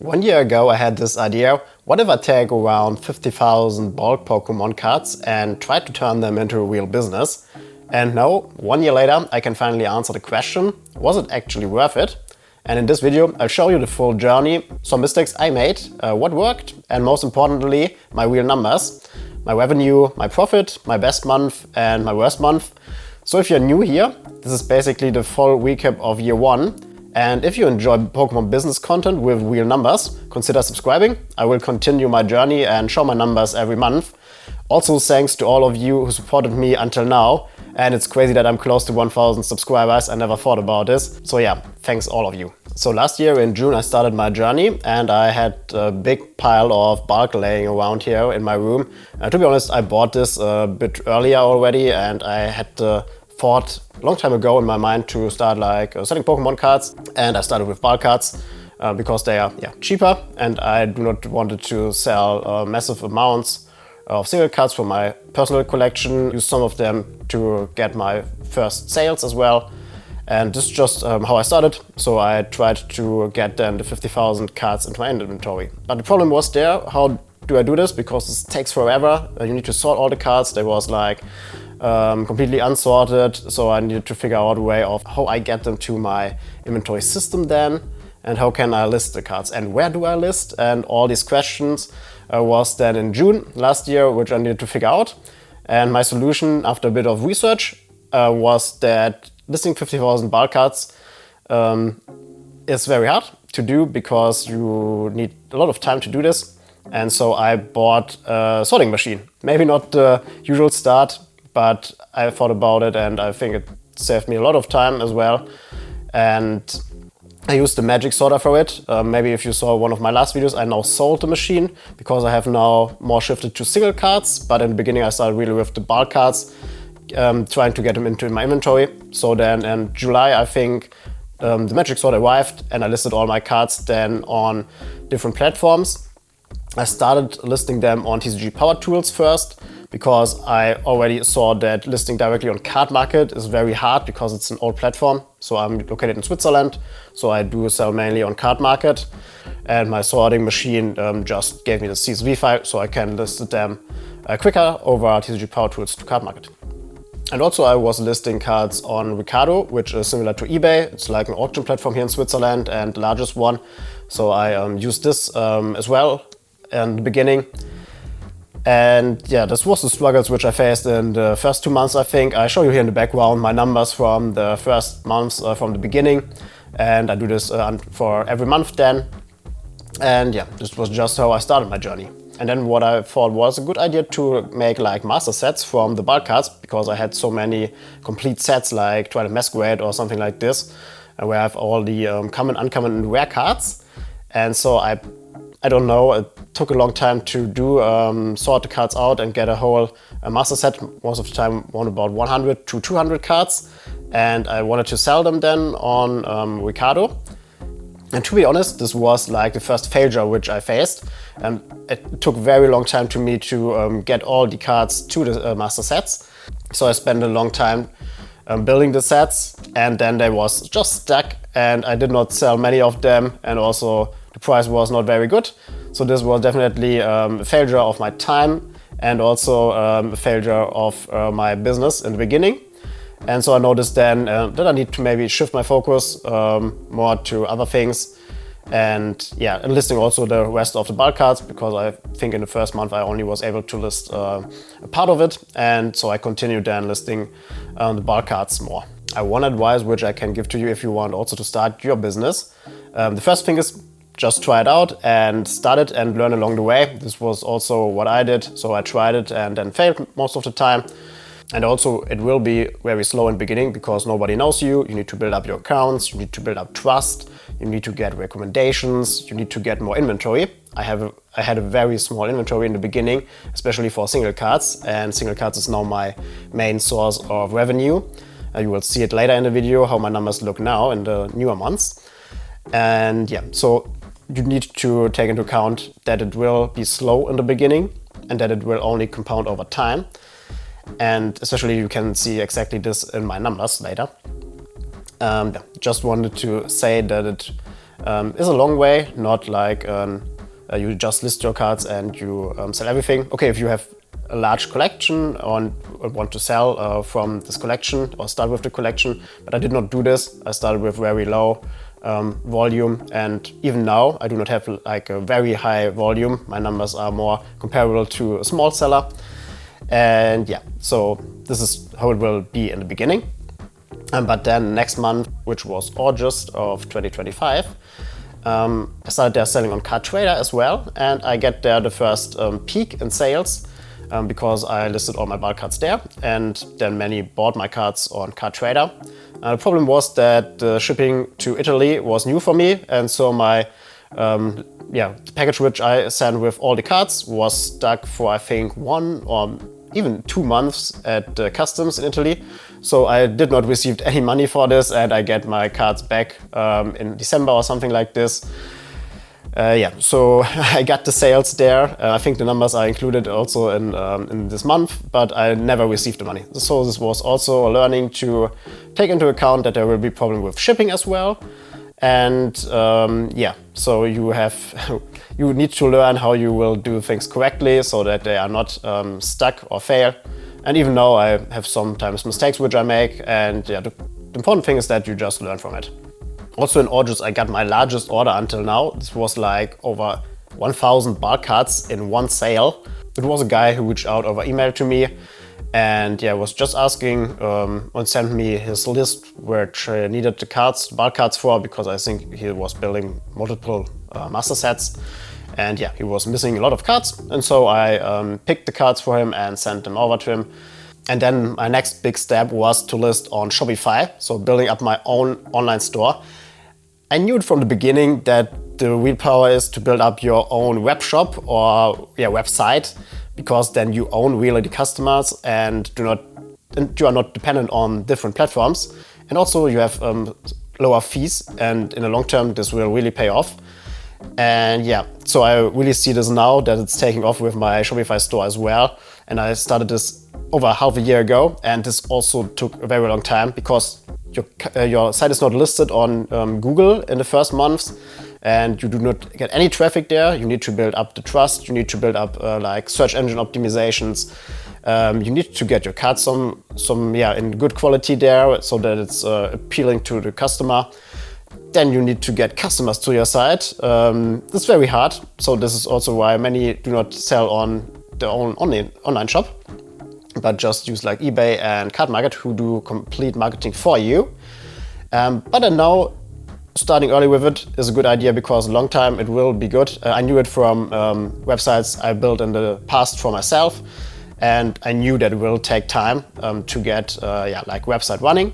1 year ago I had this idea, what if I take around 50,000 bulk Pokémon cards and try to turn them into a real business? And now, 1 year later, I can finally answer the question, was it actually worth it? And in this video, I'll show you the full journey, some mistakes I made, what worked, and most importantly, my real numbers, my revenue, my profit, my best month, and my worst month. So if you're new here, this is basically the full recap of year 1. And if you enjoy Pokemon business content with real numbers, consider subscribing. I will continue my journey and show my numbers every month. Also, thanks to all of you who supported me until now. And it's crazy that I'm close to 1,000 subscribers. I never thought about this. So yeah, thanks all of you. So last year in June I started my journey and I had a big pile of bulk laying around here in my room. To be honest, I bought this a bit earlier already and I had thought a long time ago in my mind to start selling Pokemon cards, and I started with bulk cards because they are cheaper and I do not want to sell massive amounts of single cards from my personal collection, use some of them to get my first sales as well. And this is just how I started. So I tried to get then the 50,000 cards into my inventory. But the problem was there, how do I do this? Because this takes forever. You need to sort all the cards. There was completely unsorted. So I needed to figure out a way of how I get them to my inventory system then. And how can I list the cards? And where do I list? And all these questions was then in June last year, which I needed to figure out. And my solution after a bit of research was that listing 50,000 bulk cards is very hard to do because you need a lot of time to do this. And so I bought a sorting machine. Maybe not the usual start, but I thought about it and I think it saved me a lot of time as well. And I used the magic sorter for it. Maybe if you saw one of my last videos, I now sold the machine because I have now more shifted to single cards. But in the beginning, I started really with the bulk cards, trying to get them into my inventory. So then in July, I think the magic sorter arrived and I listed all my cards then on different platforms. I started listing them on TCG Power Tools first because I already saw that listing directly on Card Market is very hard because it's an old platform. So I'm located in Switzerland, so I do sell mainly on Card Market. And my sorting machine just gave me the CSV file so I can list them quicker over TCG Power Tools to Card Market. And also I was listing cards on Ricardo, which is similar to eBay. It's like an auction platform here in Switzerland and the largest one. So I used this as well in the beginning. And yeah, this was the struggles which I faced in the first 2 months, I think. I show you here in the background my numbers from the first months from the beginning. And I do this for every month then. And yeah, this was just how I started my journey. And then what I thought was a good idea to make master sets from the bulk cards because I had so many complete sets like Twilight Masquerade or something like this, where I have all the common, uncommon, and rare cards. And so I don't know, it took a long time to do, sort the cards out and get a whole master set. Most of the time, about 100 to 200 cards. And I wanted to sell them then on Ricardo. And to be honest, this was the first failure which I faced. And it took very long time to me to get all the cards to the master sets. So I spent a long time building the sets and then they was just stuck and I did not sell many of them and also the price was not very good. So this was definitely a failure of my time and also a failure of my business in the beginning. And so I noticed then that I need to maybe shift my focus more to other things and listing also the rest of the bulk cards because I think in the first month I only was able to list a part of it. And so I continued then listing the bulk cards more. One advice which I can give to you if you want also to start your business. The first thing is just try it out and start it and learn along the way. This was also what I did. So I tried it and then failed most of the time. And also it will be very slow in the beginning because nobody knows you. You need to build up your accounts, you need to build up trust, you need to get recommendations, you need to get more inventory. I had a very small inventory in the beginning, especially for single cards, and single cards is now my main source of revenue. You will see it later in the video how my numbers look now in the newer months. And so you need to take into account that it will be slow in the beginning and that it will only compound over time. And especially you can see exactly this in my numbers later. Just wanted to say that it is a long way, not like you just list your cards and you sell everything. Okay, if you have a large collection or want to sell from this collection or start with the collection, but I did not do this. I started with very low volume, and even now I do not have like a very high volume. My numbers are more comparable to a small seller. And yeah, so this is how it will be in the beginning. But then next month, which was August of 2025, I started there selling on Card Trader as well, and I get there the first peak in sales because I listed all my bulk cards there, and then many bought my cards on Card Trader. The problem was that the shipping to Italy was new for me, and so my the package which I sent with all the cards was stuck for I think 1 or even 2 months at customs in Italy. So I did not receive any money for this, and I get my cards back in December or something like this. So I got the sales there. I think the numbers are included also in this month, but I never received the money. So this was also a learning to take into account that there will be problem with shipping as well. And so you need to learn how you will do things correctly so that they are not stuck or fail. And even though I have sometimes mistakes which I make, and the important thing is that you just learn from it. Also in August I got my largest order until now. This was like over 1,000 bulk cards in one sale. It was a guy who reached out over email to me and was just asking and sent me his list which needed the bulk cards for, because I think he was building multiple master sets, and he was missing a lot of cards, and so I picked the cards for him and sent them over to him. And then my next big step was to list on Shopify, so building up my own online store. I knew it from the beginning that the real power is to build up your own web shop or website, because then you own really the customers and you are not dependent on different platforms. And also you have lower fees, and in the long term this will really pay off. And so I really see this now that it's taking off with my Shopify store as well. And I started this over half a year ago, and this also took a very long time because your site is not listed on Google in the first months, and you do not get any traffic there. You need to build up the trust. You need to build up like search engine optimizations. You need to get your cards some in good quality there so that it's appealing to the customer. Then you need to get customers to your site. It's very hard. So this is also why many do not sell on their own online shop, but just use like eBay and Card Market, who do complete marketing for you. But I know starting early with it is a good idea, because long time it will be good. I knew it from websites I built in the past for myself, and I knew that it will take time to get like website running.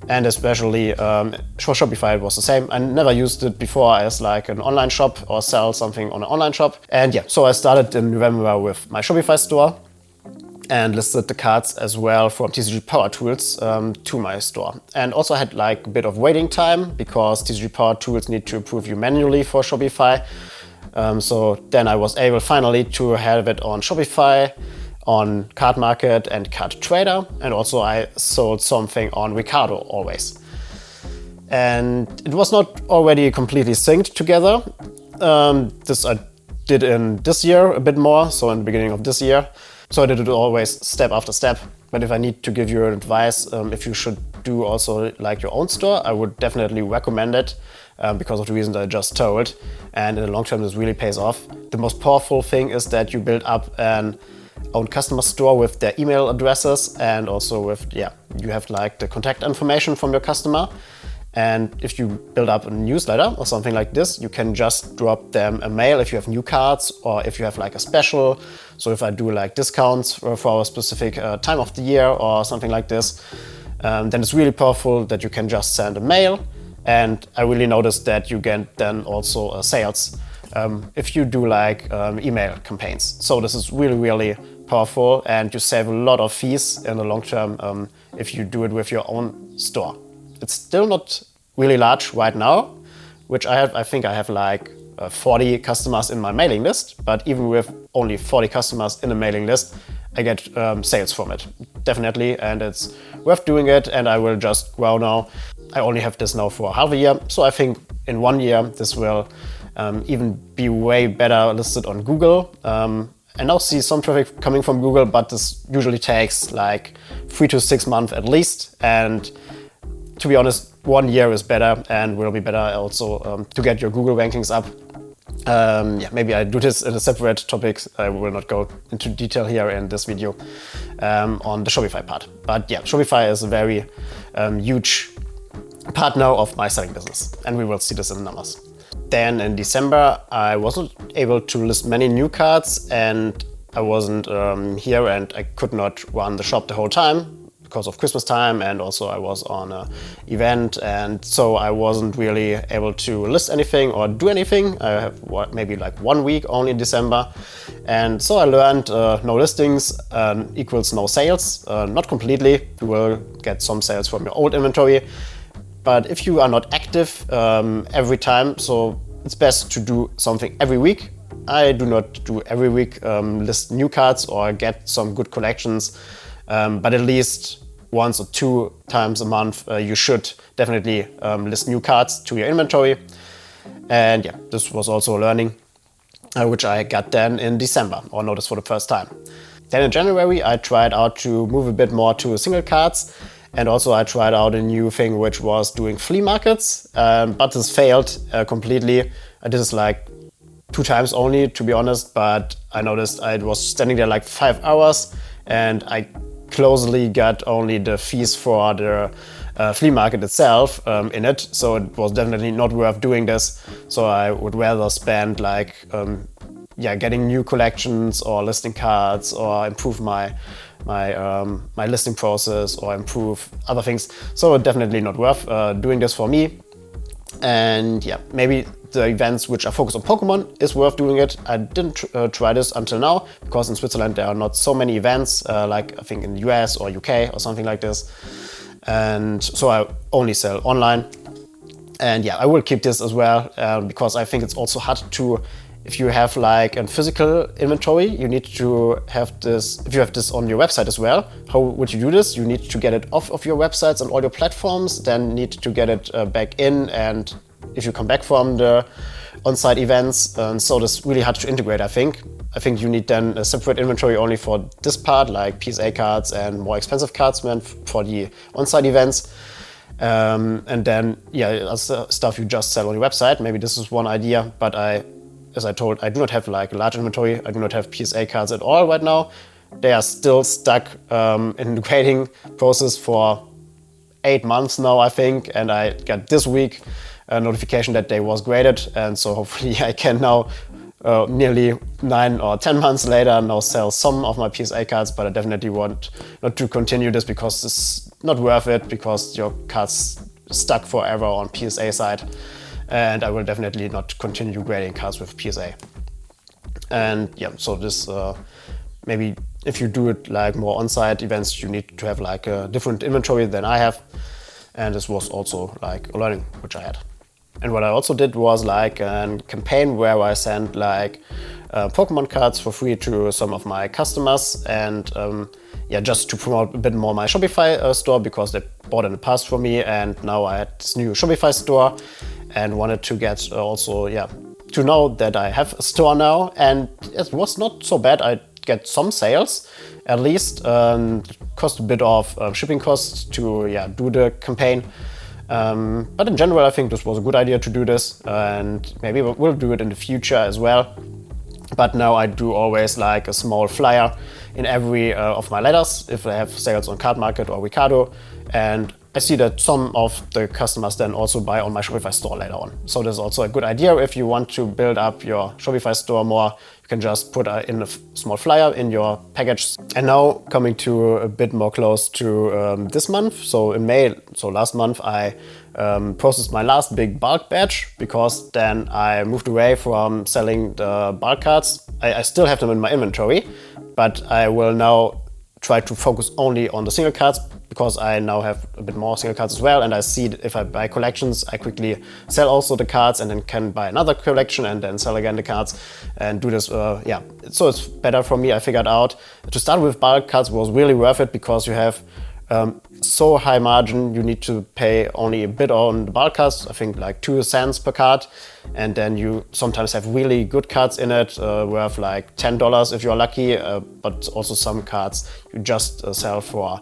And especially for Shopify it was the same. I never used it before as like an online shop or sell something on an online shop. And so I started in November with my Shopify store and listed the cards as well from TCG Power Tools to my store. And also I had like a bit of waiting time, because TCG Power Tools need to approve you manually for Shopify. So then I was able finally to have it on Shopify, on Card Market and Card Trader, and also I sold something on Ricardo always. And it was not already completely synced together. This I did in this year a bit more, so in the beginning of this year. So I did it always step after step. But if I need to give you advice, if you should do also like your own store, I would definitely recommend it because of the reasons I just told. And in the long term, this really pays off. The most powerful thing is that you build up an own customer store with their email addresses, and also with, you have like the contact information from your customer. And if you build up a newsletter or something like this, you can just drop them a mail if you have new cards, or if you have like a special. So if I do like discounts for a specific time of the year or something like this, then it's really powerful that you can just send a mail. And I really noticed that you get then also sales if you do like email campaigns. So this is really, really powerful, and you save a lot of fees in the long term if you do it with your own store. It's still not really large right now, which I think I have like 40 customers in my mailing list, but even with only 40 customers in the mailing list, I get sales from it, definitely, and it's worth doing it, and I will just grow now. I only have this now for half a year, so I think in 1 year, this will even be way better listed on Google. I now see some traffic coming from Google, but this usually takes like 3 to 6 months at least. And to be honest, 1 year is better and will be better also to get your Google rankings up. Maybe I do this in a separate topic. I will not go into detail here in this video on the Shopify part. But yeah, Shopify is a very huge part now of my selling business, and we will see this in the numbers. Then in December, I wasn't able to list many new cards, and I wasn't here, and I could not run the shop the whole time because of Christmas time, and also I was on an event, and so I wasn't really able to list anything or do anything. I have maybe like 1 week only in December, and so I learned no listings equals no sales. Not completely, you will get some sales from your old inventory, but if you are not active every time, so it's best to do something every week. I do not do every week list new cards or get some good collections, but at least 1 or 2 times a month you should definitely list new cards to your inventory. And yeah, this was also a learning which I got then in December, or noticed for the first time. Then in January I tried out to move a bit more to single cards, and also I tried out a new thing which was doing flea markets, but this failed completely. I did this like 2 times only, to be honest, but I noticed I was standing there like 5 hours and I closely got only the fees for the flea market itself in it, so it was definitely not worth doing this. So I would rather spend like getting new collections or listing cards, or improve my listing process, or improve other things. So definitely not worth doing this for me. And yeah, maybe the events which are focused on Pokémon is worth doing it. I didn't try this until now, because in Switzerland there are not so many events, like I think in the US or UK or something like this. And so I only sell online. And yeah, I will keep this as well, because I think it's also hard to, if you have like a physical inventory, you need to have this, if you have this on your website as well, how would you do this? You need to get it off of your websites and all your platforms, then need to get it back in, and if you come back from the on-site events, so that's really hard to integrate, I think. I think you need then a separate inventory only for this part, like PSA cards and more expensive cards meant for the on-site events. And then, that's the stuff you just sell on your website. Maybe this is one idea, but as I told, I do not have like a large inventory. I do not have PSA cards at all right now. They are still stuck in the grading process for 8 months now, I think. And I got this week a notification that they was graded. And so hopefully I can now, nearly 9 or 10 months later, now sell some of my PSA cards. But I definitely want not to continue this, because it's not worth it, because your cards stuck forever on PSA side. And I will definitely not continue grading cards with PSA. And yeah, so this maybe if you do it like more on-site events, you need to have like a different inventory than I have. And this was also like a learning which I had. And what I also did was like a campaign where I sent like Pokemon cards for free to some of my customers, and just to promote a bit more my Shopify store, because they bought in the past for me, and now I had this new Shopify store and wanted to get also to know that I have a store now. And it was not so bad. I get some sales at least. It cost a bit of shipping costs to do the campaign. But in general, I think this was a good idea to do this, and maybe we'll do it in the future as well. But now I do always like a small flyer in every of my letters if I have sales on Card Market or Ricardo, and I see that some of the customers then also buy on my Shopify store later on. So this is also a good idea. If you want to build up your Shopify store more, you can just put in a small flyer in your package. And now coming to a bit more close to this month. So in May, so last month, I processed my last big bulk batch, because then I moved away from selling the bulk cards. I still have them in my inventory, but I will now try to focus only on the single cards, because I now have a bit more single cards as well, and I see that if I buy collections, I quickly sell also the cards, and then can buy another collection and then sell again the cards and do this. So it's better for me. I figured out to start with bulk cards was really worth it, because you have so high margin, you need to pay only a bit on the bulk cards, I think like 2 cents per card. And then you sometimes have really good cards in it, worth like $10 if you're lucky, but also some cards you just sell for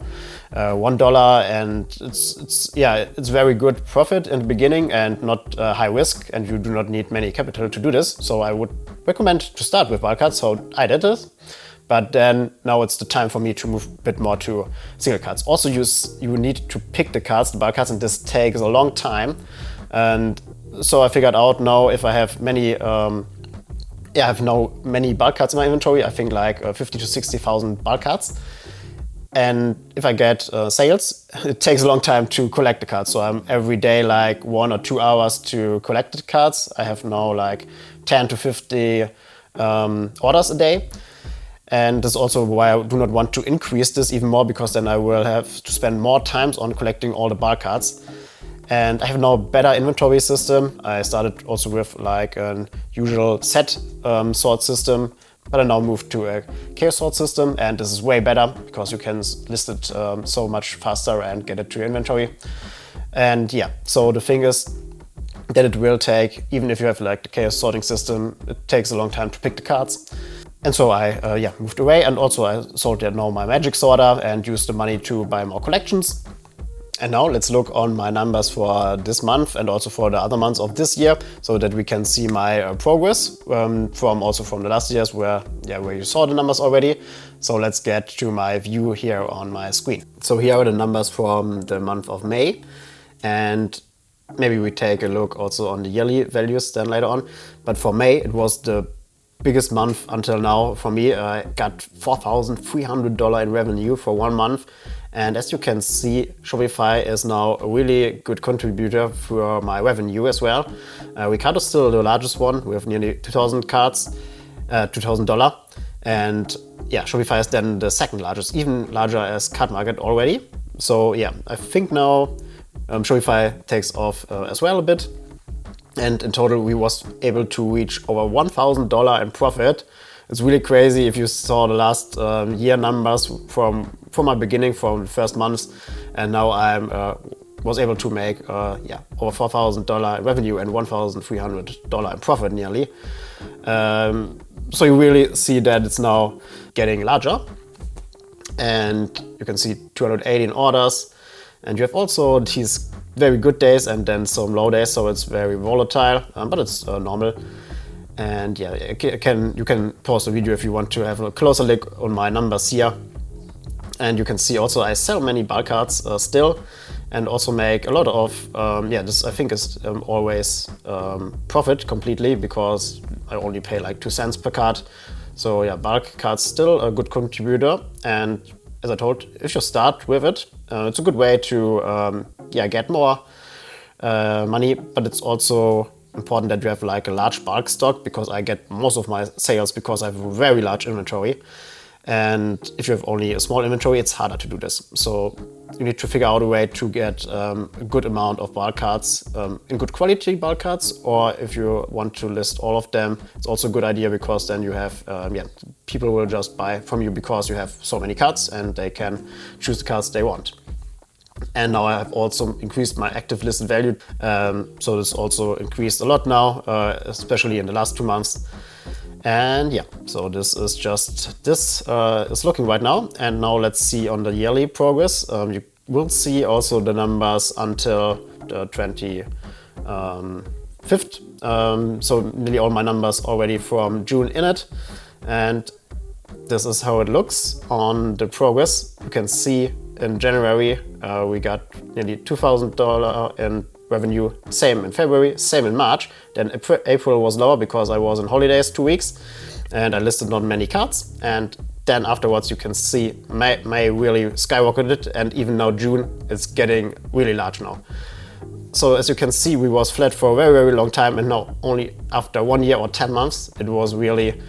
$1, and it's very good profit in the beginning and not high risk, and you do not need many capital to do this. So I would recommend to start with bulk cards. So I did this. But then now it's the time for me to move a bit more to single cards. Also, you need to pick the cards, the bulk cards, and this takes a long time. And so I figured out now if I have many, I have now many bulk cards in my inventory. I think like 50 to 60,000 bulk cards. And if I get sales, it takes a long time to collect the cards. So I'm every day like 1 or 2 hours to collect the cards. I have now like 10 to 50 orders a day. And this is also why I do not want to increase this even more, because then I will have to spend more time on collecting all the bulk cards. And I have now a better inventory system. I started also with like an usual set sort system, but I now moved to a chaos sort system, and this is way better because you can list it so much faster and get it to your inventory. And yeah, so the thing is that it will take, even if you have like the chaos sorting system, it takes a long time to pick the cards. And so I moved away, and also I sold now my magic sorter and used the money to buy more collections. And now let's look on my numbers for this month and also for the other months of this year, so that we can see my progress from the last years where you saw the numbers already. So let's get to my view here on my screen. So here are the numbers from the month of May, and maybe we take a look also on the yearly values then later on. But for May, it was the biggest month until now for me. I got $4,300 in revenue for 1 month. And as you can see, Shopify is now a really good contributor for my revenue as well. Ricardo is still the largest one. We have nearly 2,000 cards, $2,000. And yeah, Shopify is then the second largest, even larger as Card Market already. So yeah, I think now Shopify takes off as well a bit. And in total, we was able to reach over $1,000 in profit. It's really crazy if you saw the last year numbers from my beginning, from the first months, and now I was able to make over $4,000 in revenue and $1,300 in profit nearly. So you really see that it's now getting larger, and you can see 218 orders, and you have also these very good days and then some low days, so it's very volatile, but it's normal. And yeah, you can pause the video if you want to have a closer look on my numbers here. And you can see also I sell many bulk cards still, and also make a lot of, this I think is always profit completely, because I only pay like 2 cents per card. So yeah, bulk cards still a good contributor. And as I told, if you start with it, it's a good way to get more money, but it's also important that you have like a large bulk stock, because I get most of my sales because I have a very large inventory. And if you have only a small inventory, it's harder to do this. So you need to figure out a way to get a good amount of bulk cards, in good quality bulk cards, or if you want to list all of them, it's also a good idea, because then you have, people will just buy from you because you have so many cards and they can choose the cards they want. And now I have also increased my active listed value. So this also increased a lot now, especially in the last 2 months. And yeah, so this is looking right now. And now let's see on the yearly progress. You will see also the numbers until the 25th. So nearly all my numbers already from June in it. And this is how it looks on the progress. You can see in January, we got nearly $2,000 in revenue. Same in February, same in March. Then April was lower because I was on holidays 2 weeks and I listed not many cards. And then afterwards, you can see May really skyrocketed, and even now June is getting really large now. So as you can see, we was flat for a very, very long time, and now only after 1 year or 10 months, it was really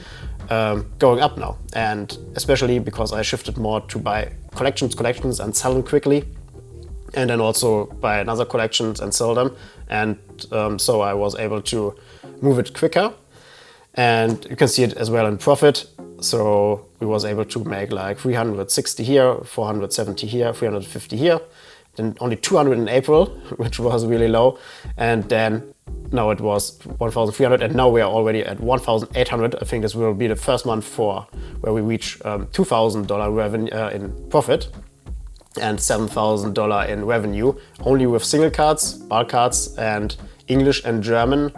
going up now. And especially because I shifted more to buy collections and sell them quickly, and then also buy another collections and sell them. And so I was able to move it quicker. And you can see it as well in profit. So we was able to make like 360 here, 470 here, 350 here. Then only 200 in April, which was really low. And then now it was 1,300, and now we are already at 1,800. I think this will be the first month where we reach $2,000 revenue in profit and $7,000 in revenue, only with single cards, bulk cards, and English and German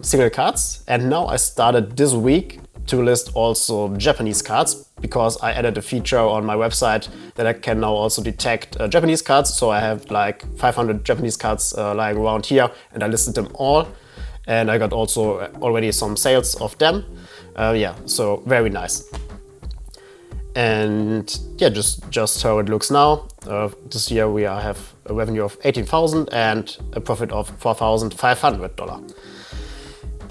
single cards. And now I started this week to list also Japanese cards, because I added a feature on my website that I can now also detect Japanese cards. So I have like 500 Japanese cards lying around here, and I listed them all. And I got also already some sales of them. Yeah, so very nice. And yeah, just how it looks now. This year we have a revenue of 18,000 and a profit of $4,500.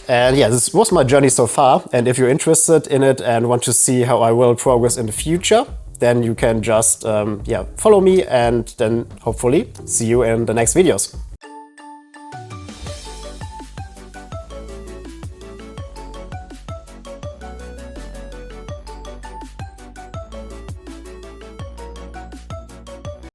And yeah, this was my journey so far. And if you're interested in it and want to see how I will progress in the future, then you can just follow me, and then hopefully see you in the next videos.